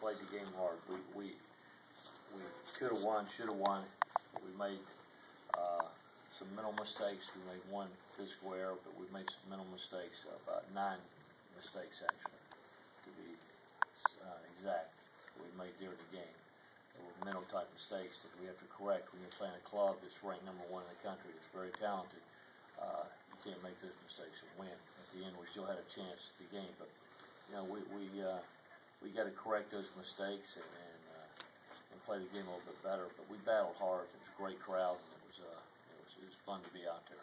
played the game hard. We could have won, should have won. We made some mental mistakes. We made one physical error, but we made some mental mistakes, about 9 mistakes actually, to be exact, we made during the game. They were mental type mistakes that we have to correct when you're playing a club that's ranked #1 in the country, that's very talented. You can't make those mistakes and win. At the end, we still had a chance at the game, but you know, we got to correct those mistakes and play the game a little bit better. But we battled hard. It was a great crowd, and it was fun to be out there.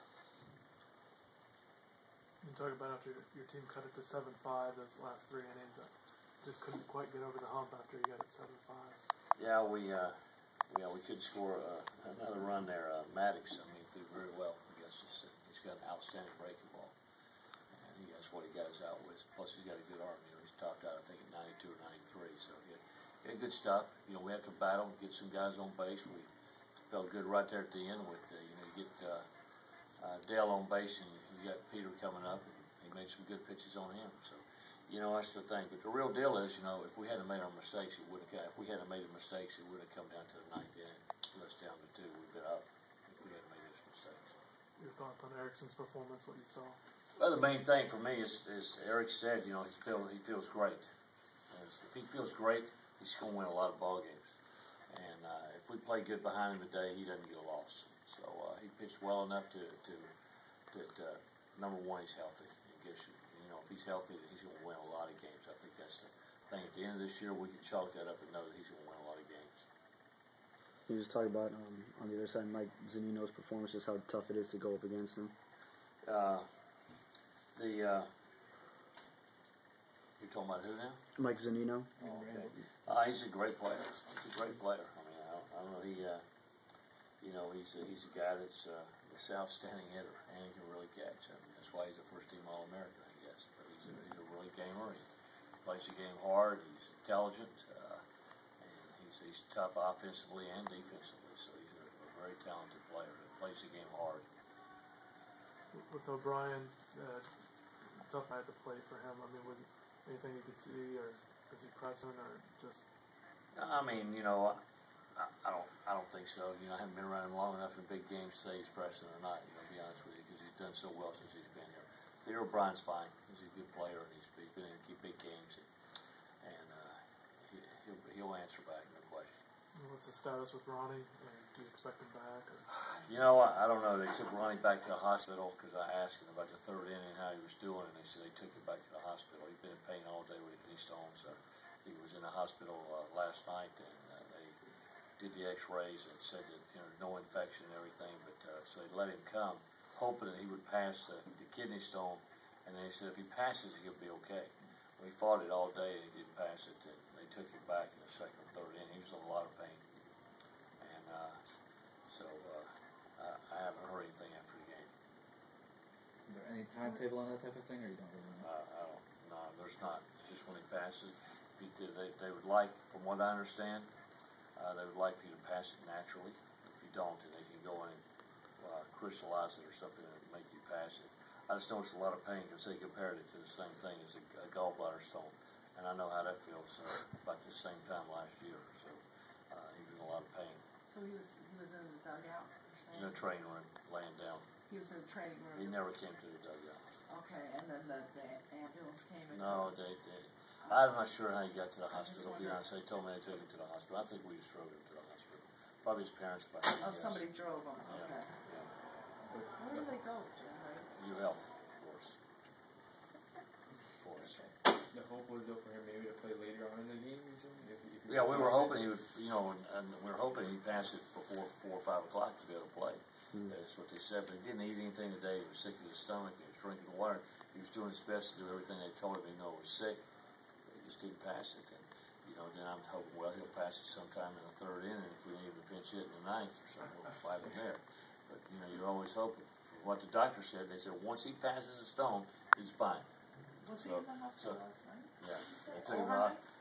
You talk about after your team cut it to 7-5 those last 3 innings, just couldn't quite get over the hump after you got it 7-5. Yeah, we could score another run there. Maddox, I mean, threw very well. He's got an outstanding breaking ball, and that's what he got us out with. Plus, he's got a good arm. You know, he's topped out, I think, at 92 or 93. So he had good stuff. You know, we have to battle, get some guys on base. We felt good right there at the end with you get Dale on base, and you got Peter coming up, and he made some good pitches on him. So, you know, that's the thing. But the real deal is, you know, if we hadn't made our mistakes, it would have. If we hadn't made the mistakes, it would have come down to the 9th inning, less down to 2. We'd been up if we hadn't made those mistakes. Your thoughts on Erickson's performance? What you saw? Well, the main thing for me is Eric said, you know, he feels great. And if he feels great, he's going to win a lot of ball games. And if we play good behind him today, he doesn't get a loss. So he pitched well enough to number one, he's healthy. You know, if he's healthy, he's going to win a lot of games. I think that's the thing. At the end of this year, we can chalk that up and know that he's going to win a lot of games. Can you just talk about, on the other side, Mike Zunino's performance, just how tough it is to go up against him? You're talking about who now? Mike Zunino. Oh, okay. He's a great player. He's a great player. I mean, I don't know. You know, he's a guy that's an outstanding hitter, and he can really catch. I mean, that's why he's a first-team All-American, I guess. But he's a really gamer. He plays the game hard. He's intelligent, and he's tough offensively and defensively. So he's a very talented player that plays the game hard. With O'Brien, tough night to play for him. I mean, was anything you could see, or was he present, or just? I mean, you know, I don't think so. You know, I haven't been around him long enough in big games to say he's present or not. You know, to be honest with you, because he's done so well since he's been here. Peter O'Brien's fine. He's a good player, and he's been in big games, and he'll answer back, no question. What's the status with Ronnie? Do you expect him back? Or? You know, I don't know. They took Ronnie back to the hospital because I asked him about the 3rd inning, how he was doing, and they said they took him back to the hospital. He'd been in pain all day when he reached home, so he was in the hospital last night, and they did the X-rays and said that no infection and everything, but so they let him come, hoping that he would pass the kidney stone, and they said if he passes it, he'll be okay. Well, he fought it all day and he didn't pass it, and they took him back in the 2nd or 3rd inning. He was in a lot of pain, and so I haven't heard anything after the game. Is there any timetable on that type of thing, or you don't really know? No, there's not. It's just when he passes. They would like, from what I understand, they would like for you to pass it naturally. If you don't, then they can go in and crystallize it or something and make you pass it. I just noticed a lot of pain because they compared it to the same thing as a gallbladder stone, and I know how that feels. About the same time last year, so he was in a lot of pain. So he was in the dugout? He was in a training room, laying down. He was in the training room? He never came to the dugout. Okay, and then the ambulance came and No, I'm not sure how he got to the hospital. To be honest, they told me they took him to the hospital. I think we just drove him to the hospital. Probably his parents. Oh, somebody drove him. Yeah, okay. Yeah. Where do they go, Jim? UL, of course. Of course. The hope was though for him maybe to play later on in the game. Yeah, we were hoping he would. You know, and we were hoping he'd pass it before 4 or 5 o'clock to be able to play. That's what they said. But he didn't eat anything today. He was sick in his stomach. He was drinking water. He was doing his best to do everything they told him. He was sick. He just didn't pass it. And, you know, then I'm hoping, well, he'll pass it sometime in the 3rd inning. If we need to pinch hit in the 9th or something, we'll fight him there. But, you know, you're always hoping. From what the doctor said, they said once he passes a stone, he's fine. Was he in the hospital last night? Yeah.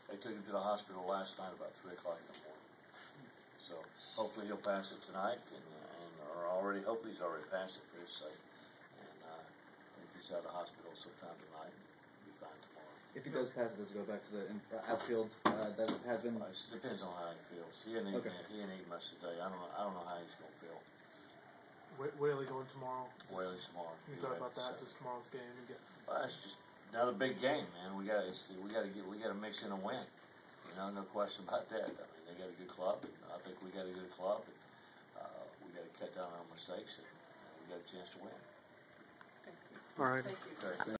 They took him to the hospital last night about 3 o'clock in the morning. So hopefully he'll pass it tonight, hopefully he's already passed it for his sake. And if he's out of the hospital sometime tonight, he'll be fine tomorrow. If he does pass it, does it go back to the outfield that it has been? It depends on how he feels. He didn't eat, he didn't eat much today. I don't know how he's going to feel. Whaley going tomorrow. Whaley's tomorrow. You thought about that, just tomorrow's game and get. It's just another big game, man. We got to mix in a win. You know, no question about that. I mean, they got a good club, and I think we got a good club. And, we got to cut down on our mistakes, and we got a chance to win. All right. Thank you. Okay.